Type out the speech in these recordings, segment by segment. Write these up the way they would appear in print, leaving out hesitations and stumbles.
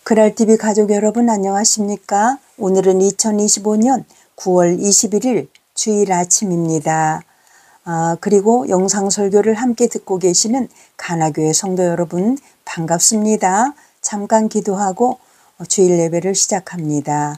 그랄TV 가족 여러분 안녕하십니까? 오늘은 2025년 9월 21일 주일 아침입니다. 그리고 영상 설교를 함께 듣고 계시는 가나교회 성도 여러분 반갑습니다. 잠깐 기도하고 주일 예배를 시작합니다.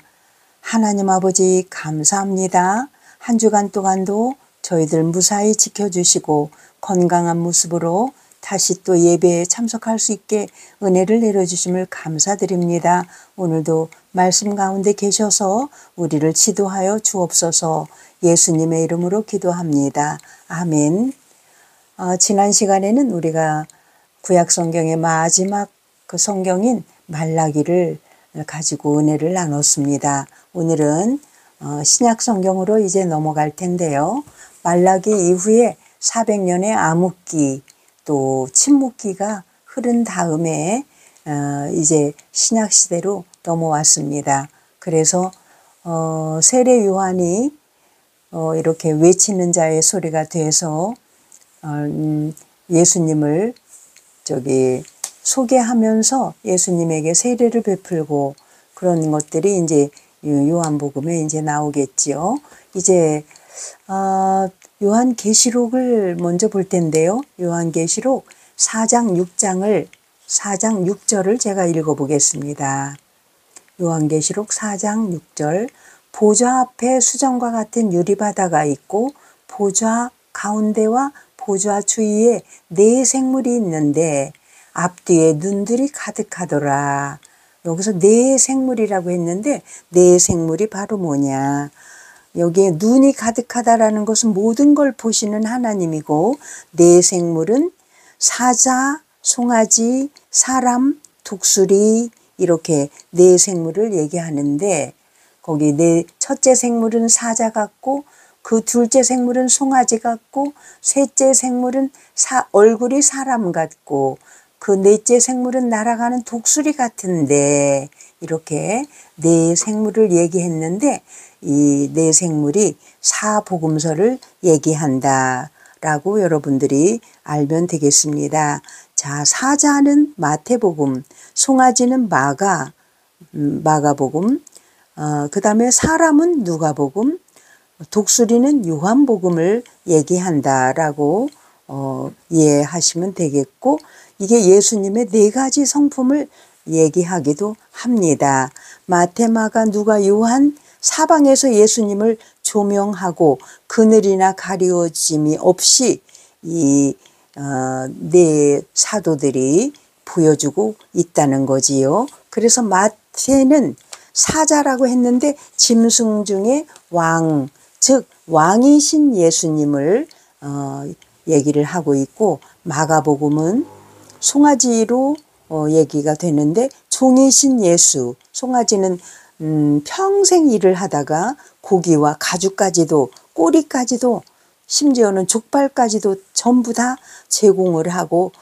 하나님 아버지 감사합니다. 한 주간 동안도 저희들 무사히 지켜주시고 건강한 모습으로 다시 또 예배에 참석할 수 있게 은혜를 내려주심을 감사드립니다. 오늘도 말씀 가운데 계셔서 우리를 지도하여 주옵소서. 예수님의 이름으로 기도합니다. 아멘. 지난 시간에는 우리가 구약 성경의 마지막 그 성경인 말라기를 가지고 은혜를 나눴습니다. 오늘은 신약 성경으로 이제 넘어갈 텐데요. 말라기 이후에 400년의 암흑기 또 침묵기가 흐른 다음에 이제 신약 시대로 넘어왔습니다. 그래서 세례 요한이 이렇게 외치는 자의 소리가 돼서 예수님을 소개하면서 예수님에게 세례를 베풀고 그런 것들이 이제 요한복음에 이제 나오겠지요. 이제 요한계시록을 먼저 볼 텐데요. 요한계시록 4장 6절을 제가 읽어보겠습니다. 요한계시록 4장 6절 보좌 앞에 수정과 같은 유리바다가 있고 보좌 가운데와 보좌 주위에 네 생물이 있는데 앞뒤에 눈들이 가득하더라. 여기서 네 생물이라고 했는데 네 생물이 바로 뭐냐. 여기에 눈이 가득하다라는 것은 모든 걸 보시는 하나님이고 네 생물은 사자, 송아지, 사람, 독수리 이렇게 네 생물을 얘기하는데 거기 첫째 생물은 사자 같고 그 둘째 생물은 송아지 같고 셋째 생물은 얼굴이 사람 같고 그 넷째 생물은 날아가는 독수리 같은데 이렇게 네 생물을 얘기했는데 이 네 생물이 사복음서를 얘기한다라고 여러분들이 알면 되겠습니다. 자, 사자는 마태복음, 송아지는 마가복음, 그 다음에 사람은 누가복음, 독수리는 요한복음을 얘기한다라고 이해하시면 되겠고 이게 예수님의 네 가지 성품을 얘기하기도 합니다. 마태, 마가, 누가, 요한 사방에서 예수님을 조명하고 그늘이나 가리워짐이 없이 이 네 사도들이 보여주고 있다는 거지요. 그래서 마태는 사자라고 했는데 짐승 중에 왕, 즉 왕이신 예수님을 얘기를 하고 있고 마가복음은 송아지로 얘기가 되는데 종이신 예수, 송아지는 평생 일을 하다가 고기와 가죽까지도 꼬리까지도 심지어는 족발까지도 전부 다 제공을 하고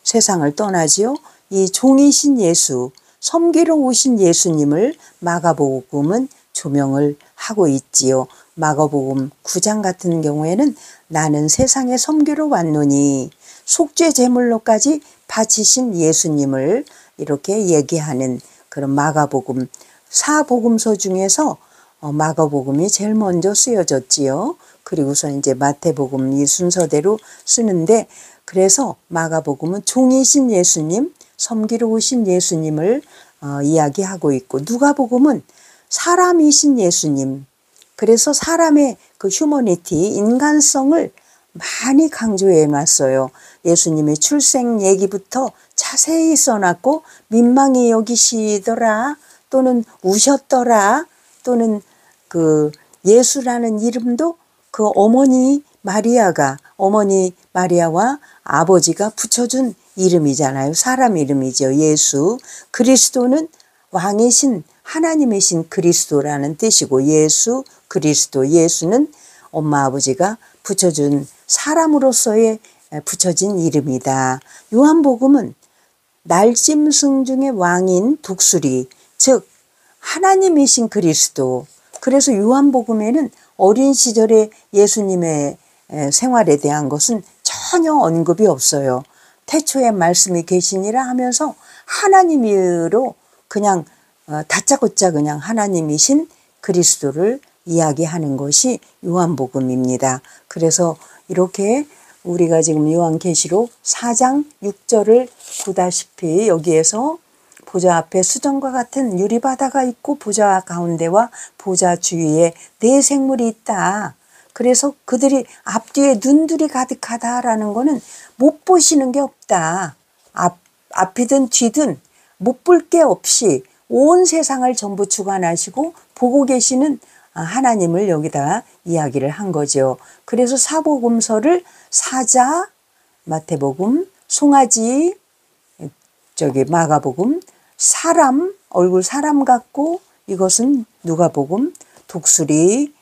세상을 떠나지요. 이 종이신 예수, 섬기러 오신 예수님을 마가복음은 조명을 하고 있지요. 마가복음 9장 같은 경우에는 나는 세상에 섬기러 왔노니 속죄 제물로까지 바치신 예수님을 이렇게 얘기하는 그런 마가복음 사복음서 중에서 마가복음이 제일 먼저 쓰여졌지요. 그리고서 이제 마태복음 이 순서대로 쓰는데 그래서 마가복음은 종이신 예수님, 섬기러 오신 예수님을 이야기하고 있고 누가복음은 사람이신 예수님, 그래서 사람의 그 휴머니티, 인간성을 많이 강조해 놨어요. 예수님의 출생 얘기부터 자세히 써놨고 민망히 여기시더라 또는 우셨더라 또는 그 예수라는 이름도 그 어머니 마리아와 아버지가 붙여준 이름이잖아요. 사람 이름이죠. 예수. 그리스도는 왕이신 하나님이신 그리스도라는 뜻이고 예수 그리스도 예수는 엄마 아버지가 붙여준 사람으로서의 붙여진 이름이다. 요한복음은 날짐승 중에 왕인 독수리 즉 하나님이신 그리스도. 그래서 요한복음에는 어린 시절에 예수님의 생활에 대한 것은 전혀 언급이 없어요. 태초에 말씀이 계시니라 하면서 하나님으로 그냥 다짜고짜 그냥 하나님이신 그리스도를 이야기하는 것이 요한복음입니다. 그래서 이렇게 우리가 지금 요한계시록 4장 6절을 보다시피 여기에서 보좌 앞에 수정과 같은 유리바다가 있고 보좌 가운데와 보좌 주위에 네 생물이 있다. 그래서 그들이 앞뒤에 눈들이 가득하다라는 거는 못 보시는 게 없다. 앞이든 뒤든 못 볼 게 없이 온 세상을 전부 주관하시고 보고 계시는 하나님을 여기다 이야기를 한 거죠. 그래서 사복음서를 사자, 마태복음, 송아지, 마가복음, 사람, 얼굴 사람 같고 이것은 누가복음, 독수리,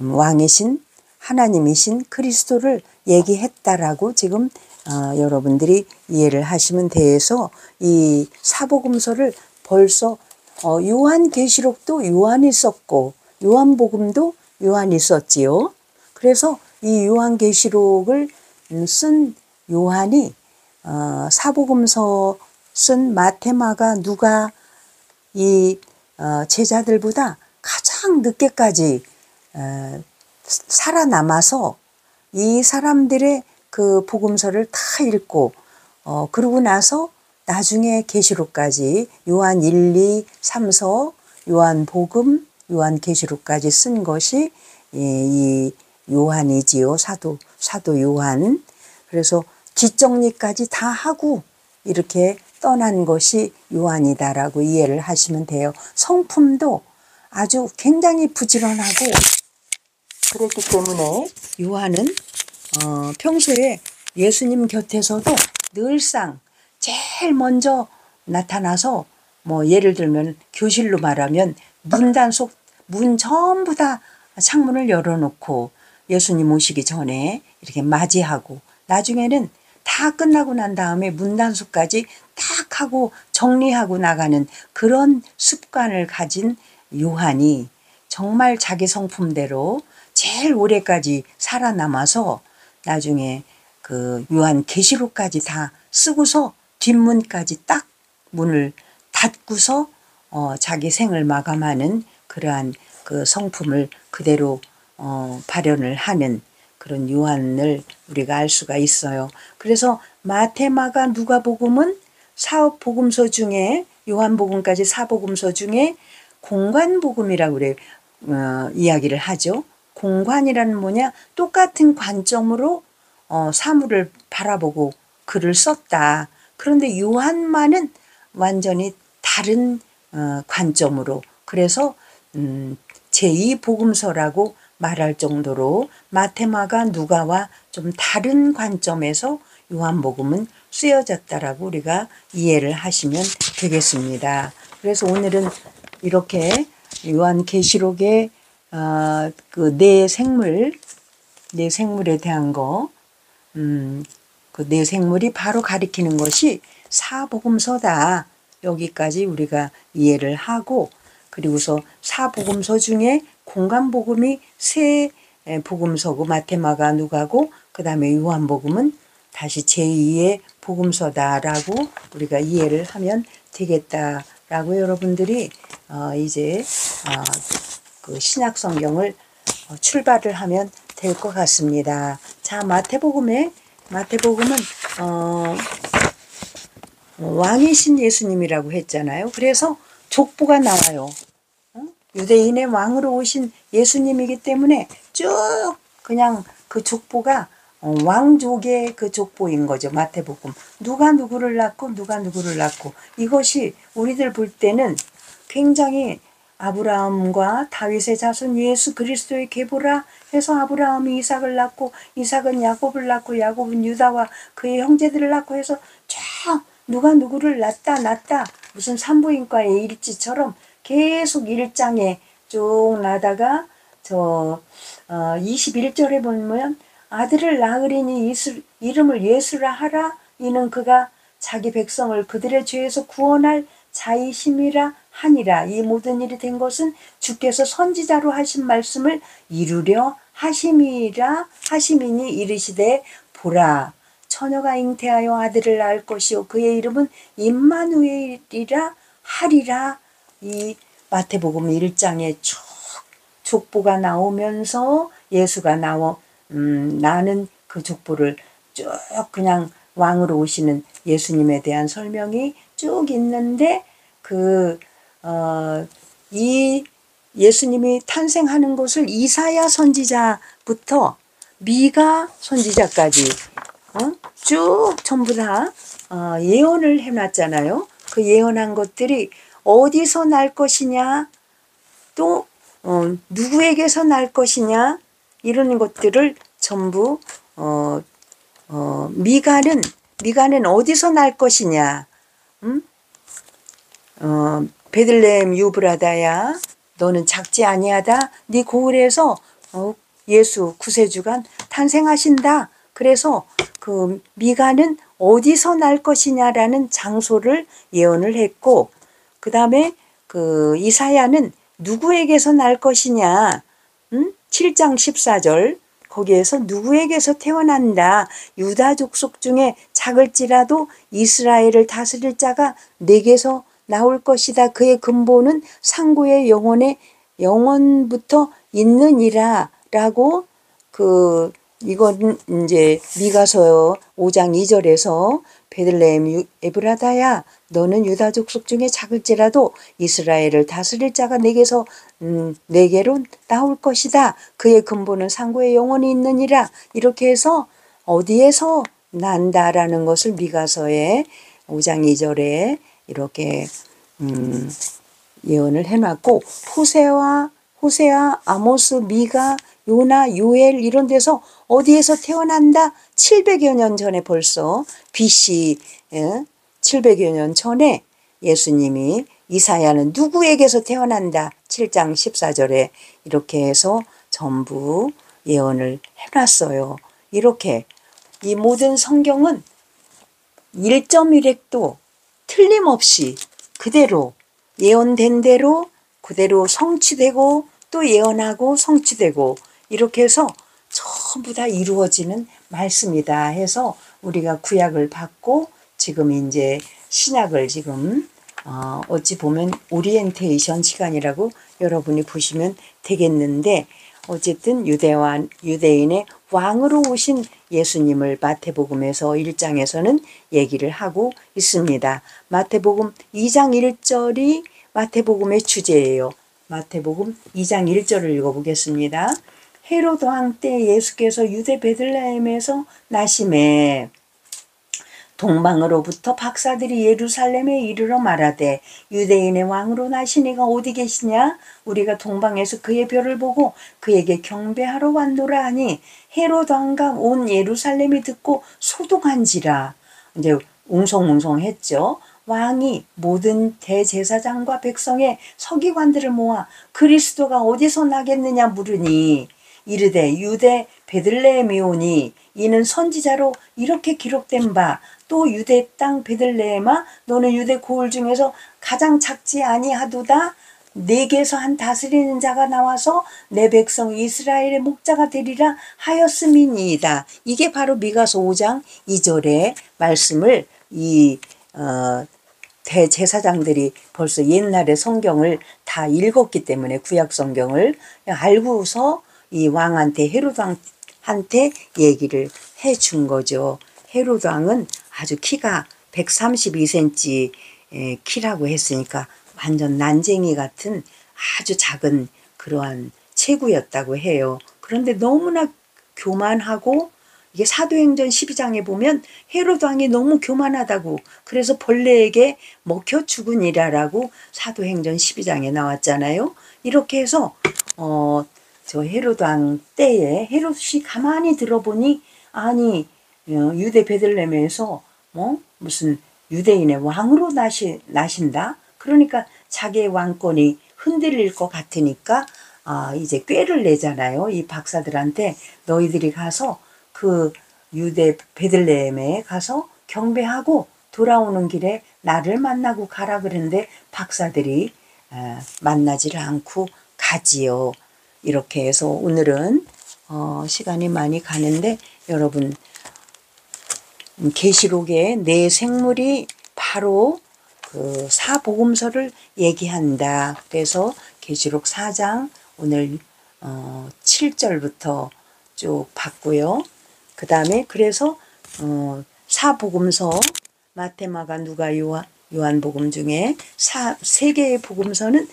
왕이신 하나님이신 그리스도를 얘기했다라고 지금 여러분들이 이해를 하시면 돼서 이 사복음서를 벌써 요한계시록도 요한이 썼고 요한복음도 요한이 썼지요. 그래서 이 요한계시록을 쓴 요한이 사복음서 쓴 마태, 마가, 누가 이 제자들보다 가장 늦게까지 살아남아서 이 사람들의 그 복음서를 다 읽고 그러고 나서 나중에 계시록까지 요한 1, 2, 3서, 요한복음, 요한계시록까지 쓴 것이 이 요한이지요. 사도 요한. 그래서 뒷정리까지 다 하고 이렇게 떠난 것이 요한이다라고 이해를 하시면 돼요. 성품도 아주 굉장히 부지런하고 그랬기 때문에 요한은 평소에 예수님 곁에서도 늘상 제일 먼저 나타나서 뭐 예를 들면 교실로 말하면 문 전부 다 창문을 열어놓고 예수님 오시기 전에 이렇게 맞이하고 나중에는 다 끝나고 난 다음에 문단속까지 딱 하고 정리하고 나가는 그런 습관을 가진 요한이 정말 자기 성품대로 제일 오래까지 살아남아서 나중에 그 요한계시록까지 다 쓰고서 뒷문까지 딱 문을 닫고서 자기 생을 마감하는 그러한 그 성품을 그대로 발현을 하는 그런 요한을 우리가 알 수가 있어요. 그래서 마태, 마가, 누가복음은 사복음서 중에 요한복음까지 사복음서 중에 공관복음이라고 그래 이야기를 하죠. 공관이라는 뭐냐? 똑같은 관점으로 사물을 바라보고 글을 썼다. 그런데 요한만은 완전히 다른 관점으로 그래서 제2복음서라고 말할 정도로 마테마가 누가와 좀 다른 관점에서 요한복음은 쓰여졌다라고 우리가 이해를 하시면 되겠습니다. 그래서 오늘은 이렇게 요한계시록의 그 네 생물에 대한 거, 그 네 생물이 바로 가리키는 것이 사복음서다. 여기까지 우리가 이해를 하고 그리고서 사복음서 중에 공관복음이 세 복음서고 마테마가 누가고 그 다음에 요한복음은 다시 제2의 복음서다라고 우리가 이해를 하면 되겠다라고 여러분들이 이제 그 신약 성경을 출발을 하면 될 것 같습니다. 자, 마태복음은 왕이신 예수님이라고 했잖아요. 그래서 족보가 나와요. 유대인의 왕으로 오신 예수님이기 때문에 쭉 그냥 그 족보가 왕족의 그 족보인 거죠. 마태복음. 누가 누구를 낳고 누가 누구를 낳고 이것이 우리들 볼 때는 굉장히 아브라함과 다윗의 자손 예수 그리스도의 계보라 해서 아브라함이 이삭을 낳고 이삭은 야곱을 낳고 야곱은 유다와 그의 형제들을 낳고 해서 쫙 누가 누구를 낳다 무슨 산부인과의 일지처럼 계속 일장에 쭉 나다가 21절에 보면 아들을 낳으리니 이름을 예수라 하라. 이는 그가 자기 백성을 그들의 죄에서 구원할 자이심이라 하니라. 이 모든 일이 된 것은 주께서 선지자로 하신 말씀을 이루려 하심이니 이르시되 보라 처녀가 잉태하여 아들을 낳을 것이요 그의 이름은 임마누엘이라 하리라. 이 마태복음 1장에 쭉 족보가 나오면서 예수가 나는 그 족보를 쭉 그냥 왕으로 오시는 예수님에 대한 설명이 쭉 있는데 이 예수님이 탄생하는 것을 이사야 선지자부터 미가 선지자까지 쭉 전부 다 예언을 해놨잖아요. 그 예언한 것들이 어디서 날 것이냐, 또 누구에게서 날 것이냐, 이런 것들을 전부 미가는 어디서 날 것이냐, 베들레헴 유브라다야 너는 작지 아니하다. 네 고을에서 예수 구세주가 탄생하신다. 그래서 그 미가는 어디서 날 것이냐라는 장소를 예언을 했고, 그 다음에 그 이사야는 누구에게서 날 것이냐, 7장 14절 거기에서 누구에게서 태어난다. 유다 족속 중에 작을지라도 이스라엘을 다스릴 자가 내게서 나올 것이다. 그의 근본은 상고의 영원부터 있느니라 라고 이건 이제 미가서 5장 2절에서 베들레헴 에브라다야 너는 유다 족속 중에 작을지라도 이스라엘을 다스릴 자가 내게로 나올 것이다. 그의 근본은 상고의 영원이 있느니라. 이렇게 해서 어디에서 난다라는 것을 미가서의 5장 2절에 이렇게 예언을 해놨고, 호세아, 아모스, 미가, 요나, 요엘 이런 데서 어디에서 태어난다? 700여 년 전에 벌써 BC 700여 년 전에 예수님이 이사야는 누구에게서 태어난다? 7장 14절에 이렇게 해서 전부 예언을 해놨어요. 이렇게 이 모든 성경은 1.1획도 틀림없이 그대로 예언된 대로 그대로 성취되고 또 예언하고 성취되고 이렇게 해서 전부 다 이루어지는 말씀이다 해서 우리가 구약을 받고 지금 이제 신약을 지금 어찌 보면 오리엔테이션 시간이라고 여러분이 보시면 되겠는데, 어쨌든 유대인의 왕으로 오신 예수님을 마태복음에서 1장에서는 얘기를 하고 있습니다. 마태복음 2장 1절이 마태복음의 주제예요. 마태복음 2장 1절을 읽어보겠습니다. 헤로드 왕 때 예수께서 유대 베들레헴에서 나심에 동방으로부터 박사들이 예루살렘에 이르러 말하되 유대인의 왕으로 나시니가 어디 계시냐? 우리가 동방에서 그의 별을 보고 그에게 경배하러 왔노라 하니 헤로드 왕과 온 예루살렘이 듣고 소동한지라. 이제 웅성웅성했죠. 왕이 모든 대제사장과 백성의 서기관들을 모아 그리스도가 어디서 나겠느냐 물으니 이르되 유대 베들레헴이오니 이는 선지자로 이렇게 기록된 바 또 유대 땅 베들레헴아 너는 유대 고을 중에서 가장 작지 아니하도다. 내게서 한 다스리는 자가 나와서 내 백성 이스라엘의 목자가 되리라 하였음이니이다. 이게 바로 미가서 5장 2절의 말씀을 대제사장들이 벌써 옛날에 성경을 다 읽었기 때문에 구약 성경을 알고서 이 왕한테 헤로드 왕한테 얘기를 해준 거죠. 헤로드 왕은 아주 키가 132cm 키라고 했으니까 완전 난쟁이 같은 아주 작은 그러한 체구였다고 해요. 그런데 너무나 교만하고, 이게 사도행전 12장에 보면 헤로드 왕이 너무 교만하다고, 그래서 벌레에게 먹혀 죽으니라라고 사도행전 12장에 나왔잖아요. 이렇게 해서 저 헤로드 왕 때에 헤롯이 가만히 들어보니 아니 유대 베들레헴에서 무슨 유대인의 왕으로 나신다. 그러니까 자기의 왕권이 흔들릴 것 같으니까 이제 꾀를 내잖아요. 이 박사들한테 너희들이 가서 그 유대 베들레헴에 가서 경배하고 돌아오는 길에 나를 만나고 가라 그랬는데 박사들이 만나지를 않고 가지요. 이렇게 해서 오늘은 시간이 많이 가는데 여러분 계시록의 네 생물이 바로 그 사복음서를 얘기한다. 그래서 계시록 4장 오늘 7절부터 쭉 봤고요. 그 다음에 그래서 사복음서 마태, 마가, 누가, 요한복음 중에 세 개의 복음서는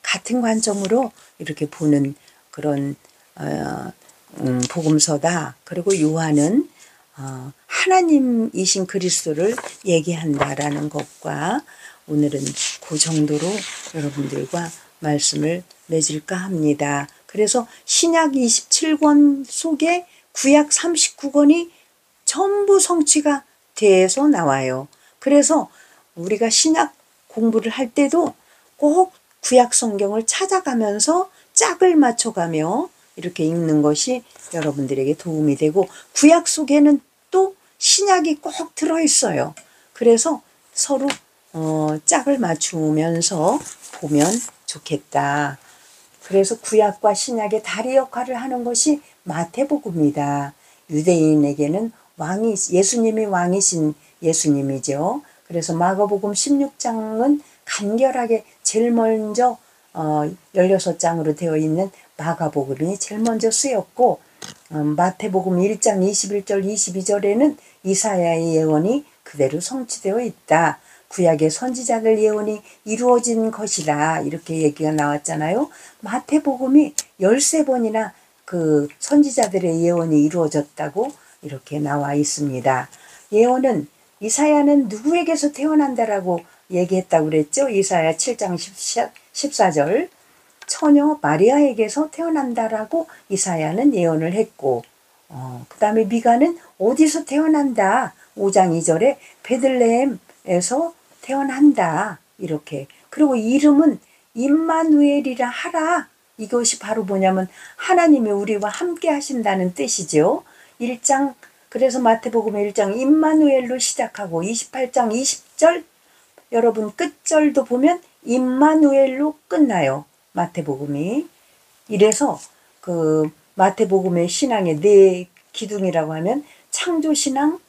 같은 관점으로 이렇게 보는 그런 복음서다. 그리고 요한은 하나님이신 그리스도를 얘기한다라는 것과 오늘은 그 정도로 여러분들과 말씀을 맺을까 합니다. 그래서 신약 27권 속에 구약 39권이 전부 성취가 돼서 나와요. 그래서 우리가 신약 공부를 할 때도 꼭 구약 성경을 찾아가면서 짝을 맞춰가며 이렇게 읽는 것이 여러분들에게 도움이 되고, 구약 속에는 또 신약이 꼭 들어있어요. 그래서 서로 짝을 맞추면서 보면 좋겠다. 그래서 구약과 신약의 다리 역할을 하는 것이 마태복음이다. 유대인에게는 예수님이 왕이신 예수님이죠. 그래서 마가복음 16장은 간결하게 제일 먼저 16장으로 되어 있는 마가복음이 제일 먼저 쓰였고, 마태복음 1장 21절 22절에는 이사야의 예언이 그대로 성취되어 있다. 구약의 선지자들 예언이 이루어진 것이다. 이렇게 얘기가 나왔잖아요. 마태복음이 13번이나 그 선지자들의 예언이 이루어졌다고 이렇게 나와 있습니다. 예언은 이사야는 누구에게서 태어난다라고 얘기했다고 그랬죠. 이사야 7장 14절 처녀 마리아에게서 태어난다라고 이사야는 예언을 했고, 그 다음에 미가는 어디서 태어난다 5장 2절에 베들레헴에서 태어난다 이렇게. 그리고 이름은 임마누엘이라 하라. 이것이 바로 뭐냐면 하나님이 우리와 함께 하신다는 뜻이죠. 1장 그래서 마태복음 1장 임마누엘로 시작하고 28장 20절 여러분 끝절도 보면 임마누엘로 끝나요. 마태복음이. 이래서 그 마태복음의 신앙의 네 기둥이라고 하면 창조신앙,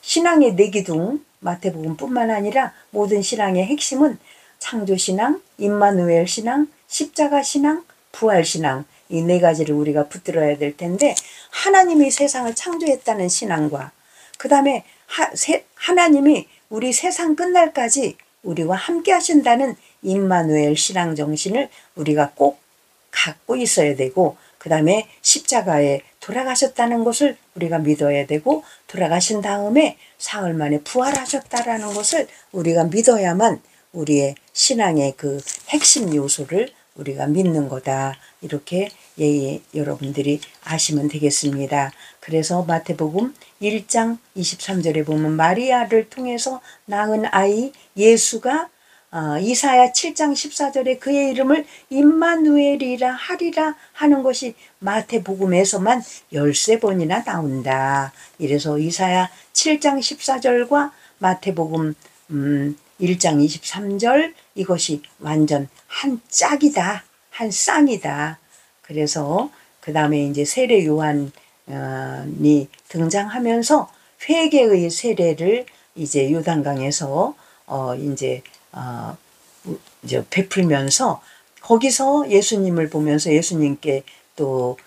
신앙의 네 기둥, 마태복음뿐만 아니라 모든 신앙의 핵심은 창조신앙, 임마누엘 신앙, 십자가신앙, 부활신앙, 이 네 가지를 우리가 붙들어야 될 텐데, 하나님이 세상을 창조했다는 신앙과 그 다음에 하나님이 우리 세상 끝날까지 우리와 함께 하신다는 임마누엘 신앙 정신을 우리가 꼭 갖고 있어야 되고, 그 다음에 십자가에 돌아가셨다는 것을 우리가 믿어야 되고, 돌아가신 다음에 사흘 만에 부활하셨다라는 것을 우리가 믿어야만 우리의 신앙의 그 핵심 요소를 우리가 믿는 거다. 이렇게 여러분들이 아시면 되겠습니다. 그래서 마태복음 1장 23절에 보면 마리아를 통해서 낳은 아이 예수가 이사야 7장 14절에 그의 이름을 임마누엘이라 하리라 하는 것이 마태복음에서만 13번이나 나온다. 이래서 이사야 7장 14절과 마태복음 1장 23절 이것이 완전 한 짝이다. 한 쌍이다. 그래서 그 다음에 이제 세례 요한이 등장하면서 회개의 세례를 이제 요단강에서 이제 베풀면서 거기서 예수님을 보면서 예수님께 또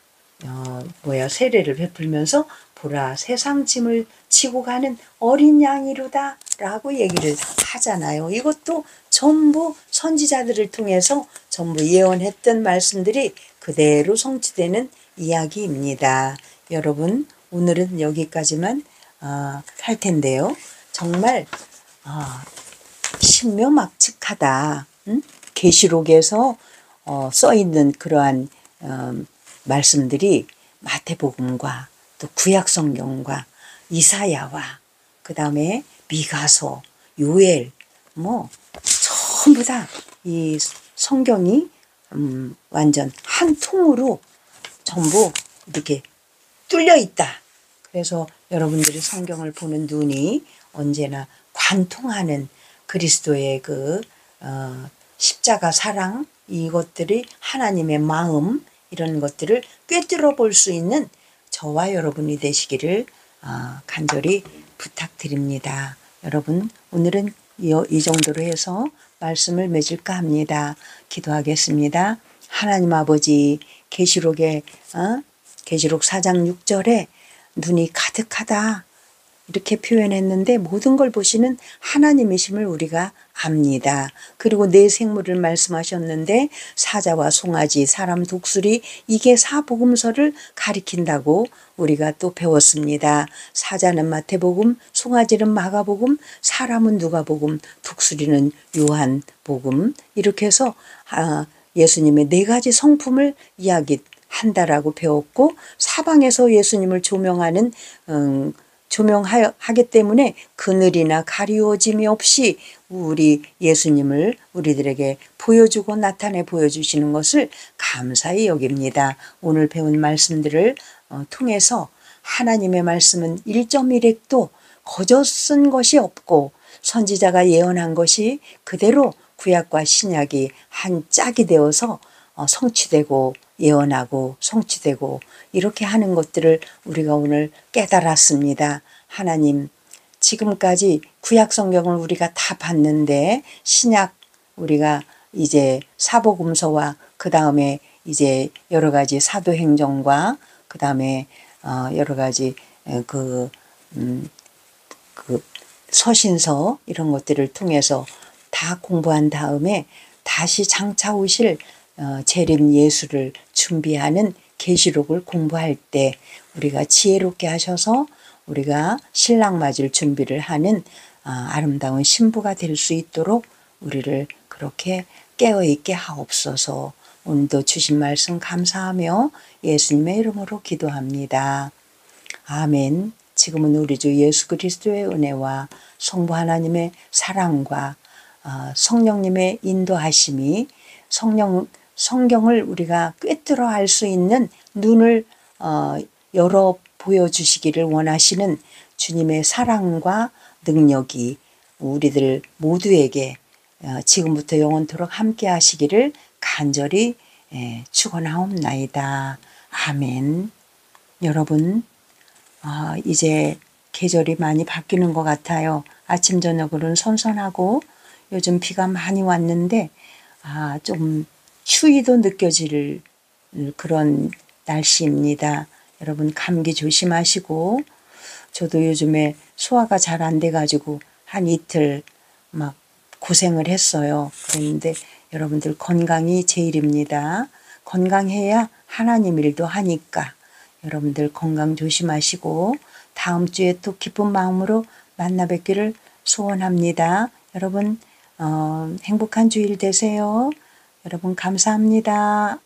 세례를 베풀면서 보라 세상 짐을 지고 가는 어린 양이로다 라고 얘기를 하잖아요. 이것도 전부 선지자들을 통해서 전부 예언했던 말씀들이 그대로 성취되는 이야기입니다. 여러분 오늘은 여기까지만 할 텐데요. 정말 신묘막측하다. 계시록에서 써있는 그러한 말씀들이 마태복음과 또 구약성경과 이사야와 그 다음에 미가서, 요엘 전부 다 이 성경이 완전 한 통으로 전부 이렇게 뚫려 있다. 그래서 여러분들이 성경을 보는 눈이 언제나 관통하는 그리스도의 그 십자가 사랑 이것들이 하나님의 마음 이런 것들을 꿰뚫어 볼 수 있는 저와 여러분이 되시기를 간절히 부탁드립니다. 여러분, 오늘은 이 정도로 해서 말씀을 맺을까 합니다. 기도하겠습니다. 하나님 아버지, 계시록 4장 6절에 눈이 가득하다 이렇게 표현했는데 모든 걸 보시는 하나님이심을 우리가 압니다. 그리고 내 생물을 말씀하셨는데 사자와 송아지, 사람 독수리 이게 사복음서를 가리킨다고 우리가 또 배웠습니다. 사자는 마태복음, 송아지는 마가복음, 사람은 누가복음, 독수리는 요한복음 이렇게 해서 예수님의 4가지 성품을 이야기한다라고 배웠고 사방에서 예수님을 조명하기 때문에 그늘이나 가리워짐이 없이 우리 예수님을 우리들에게 보여주고 나타내 보여주시는 것을 감사히 여깁니다. 오늘 배운 말씀들을 통해서 하나님의 말씀은 1.1획도 거저 쓴 것이 없고 선지자가 예언한 것이 그대로 구약과 신약이 한 짝이 되어서 성취되고 예언하고 성취되고 이렇게 하는 것들을 우리가 오늘 깨달았습니다. 하나님, 지금까지 구약 성경을 우리가 다 봤는데 신약 우리가 이제 사복음서와 그 다음에 이제 여러 가지 사도행전과 그 다음에 여러 가지 그 서신서 이런 것들을 통해서 다 공부한 다음에 다시 장차 오실 재림 예수를 준비하는 계시록을 공부할 때 우리가 지혜롭게 하셔서 우리가 신랑 맞을 준비를 하는 아름다운 신부가 될 수 있도록 우리를 그렇게 깨어있게 하옵소서. 오늘도 주신 말씀 감사하며 예수님의 이름으로 기도합니다. 아멘. 지금은 우리 주 예수 그리스도의 은혜와 성부 하나님의 사랑과 성령님의 인도하심이 성경을 우리가 꿰뚫어 알 수 있는 눈을 열어 보여주시기를 원하시는 주님의 사랑과 능력이 우리들 모두에게 지금부터 영원토록 함께 하시기를 간절히 축원하옵나이다. 아멘. 여러분, 이제 계절이 많이 바뀌는 것 같아요. 아침 저녁으로는 선선하고 요즘 비가 많이 왔는데 좀 추위도 느껴질 그런 날씨입니다. 여러분 감기 조심하시고 저도 요즘에 소화가 잘 안 돼가지고 한 이틀 막 고생을 했어요. 그런데 여러분들 건강이 제일입니다. 건강해야 하나님 일도 하니까 여러분들 건강 조심하시고 다음 주에 또 기쁜 마음으로 만나 뵙기를 소원합니다. 여러분 행복한 주일 되세요. 여러분 감사합니다.